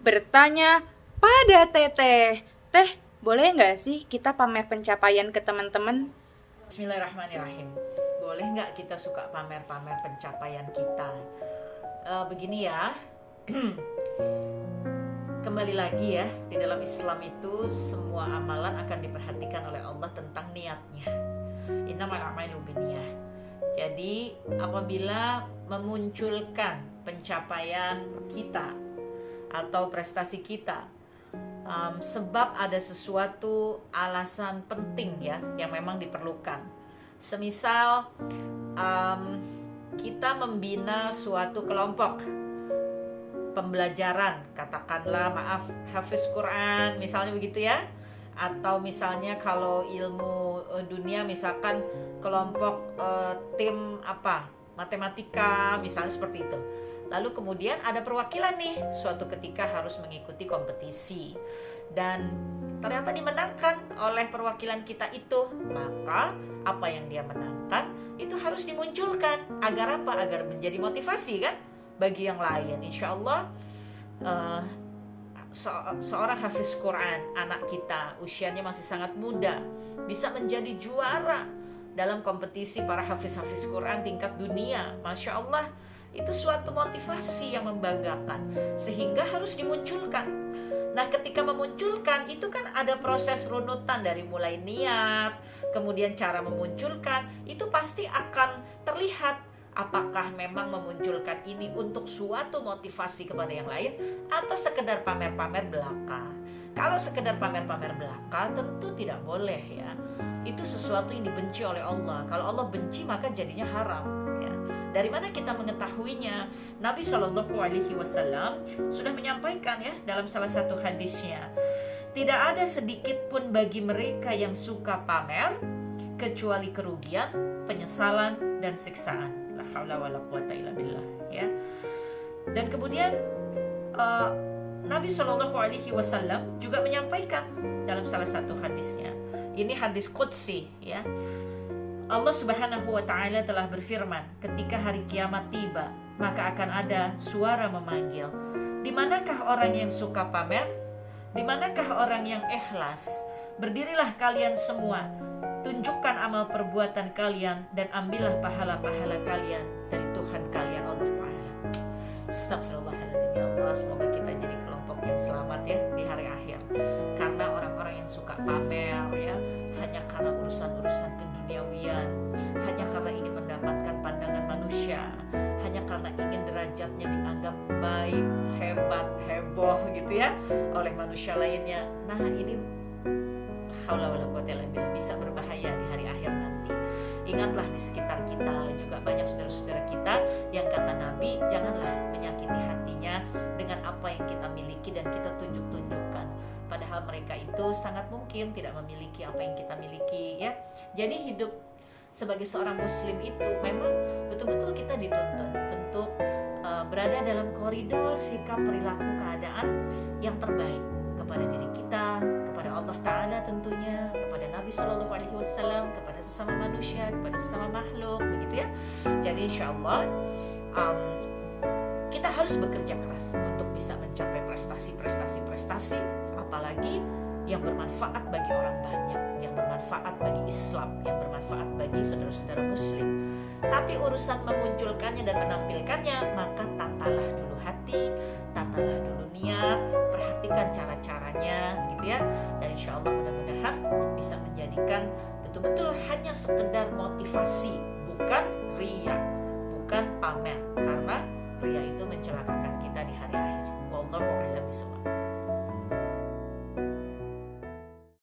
bertanya pada Teteh. Teh, boleh nggak sih kita pamer pencapaian ke teman-teman? Bismillahirrahmanirrahim. Boleh nggak kita suka pamer-pamer pencapaian kita? Begini ya, kembali lagi ya, di dalam Islam itu semua amalan akan diperhatikan oleh Allah tentang niatnya. Innamal a'malu binniyah. Jadi apabila memunculkan pencapaian kita atau prestasi kita, sebab ada sesuatu alasan penting ya yang memang diperlukan. Semisal kita membina suatu kelompok pembelajaran, katakanlah hafiz Quran misalnya begitu ya, atau misalnya kalau ilmu dunia misalkan kelompok tim matematika misalnya seperti itu. Lalu kemudian ada perwakilan nih, suatu ketika harus mengikuti kompetisi dan ternyata dimenangkan oleh perwakilan kita itu, maka apa yang dia menangkan itu harus dimunculkan. Agar apa? Agar menjadi motivasi kan bagi yang lain. Insya Allah seorang hafiz Quran, anak kita usianya masih sangat muda, bisa menjadi juara dalam kompetisi para hafiz-hafiz Quran tingkat dunia. Masya Allah, itu suatu motivasi yang membanggakan, sehingga harus dimunculkan. Nah, ketika memunculkan itu kan ada proses runutan dari mulai niat, kemudian cara memunculkan, itu pasti akan terlihat apakah memang memunculkan ini untuk suatu motivasi kepada yang lain atau sekedar pamer-pamer belaka. Kalau sekedar pamer-pamer belaka tentu tidak boleh ya. Itu sesuatu yang dibenci oleh Allah. Kalau Allah benci maka jadinya haram ya. Dari mana kita mengetahuinya? Nabi SAW sudah menyampaikan ya dalam salah satu hadisnya, tidak ada sedikit pun bagi mereka yang suka pamer kecuali kerugian, penyesalan, dan siksaan. La haula wala quwata illa billah ya. Dan kemudian Nabi SAW juga menyampaikan dalam salah satu hadisnya. Ini hadis qudsi ya. Allah Subhanahu wa ta'ala telah berfirman, ketika hari kiamat tiba, maka akan ada suara memanggil, di manakah orang yang suka pamer? Di manakah orang yang ikhlas? Berdirilah kalian semua, tunjukkan amal perbuatan kalian dan ambillah pahala-pahala kalian dari Tuhan kalian Allah Ta'ala. Astagfirullahaladzim ya Allah, semoga kita jadi kelompok yang selamat ya di hari akhir. Karena orang-orang yang suka pamer ya, hanya karena urusan-urusan keduniawian, hanya karena ingin mendapatkan pandangan manusia, hanya karena ingin derajatnya dianggap baik, hebat, heboh gitu ya oleh manusia lainnya. Nah, ini haula wala quwata illa billah, bisa berbahaya di hari akhir nanti. Ingatlah di sekitar kita juga banyak saudara-saudara kita yang kata Nabi, janganlah menyakiti hatinya dengan apa yang kita miliki dan kita tunjuk-tunjukkan. Padahal mereka itu sangat mungkin tidak memiliki apa yang kita miliki ya. Jadi hidup sebagai seorang muslim itu memang betul-betul kita dituntun untuk berada dalam koridor sikap, perilaku, keadaan yang terbaik kepada diri kita, kepada Allah Ta'ala tentunya, kepada Nabi SAW, kepada sesama manusia, kepada sesama makhluk begitu ya. Jadi insya Allah kita harus bekerja keras untuk bisa mencapai prestasi, apalagi yang bermanfaat bagi orang banyak, yang bermanfaat bagi Islam, yang bermanfaat bagi saudara-saudara muslim. Tapi urusan memunculkannya dan menampilkannya, maka tatalah dulu hati, tatalah dulu niat, perhatikan cara-caranya begitu ya. Dan insya Allah mudah-mudahan bisa menjadikan betul-betul hanya sekedar motivasi, bukan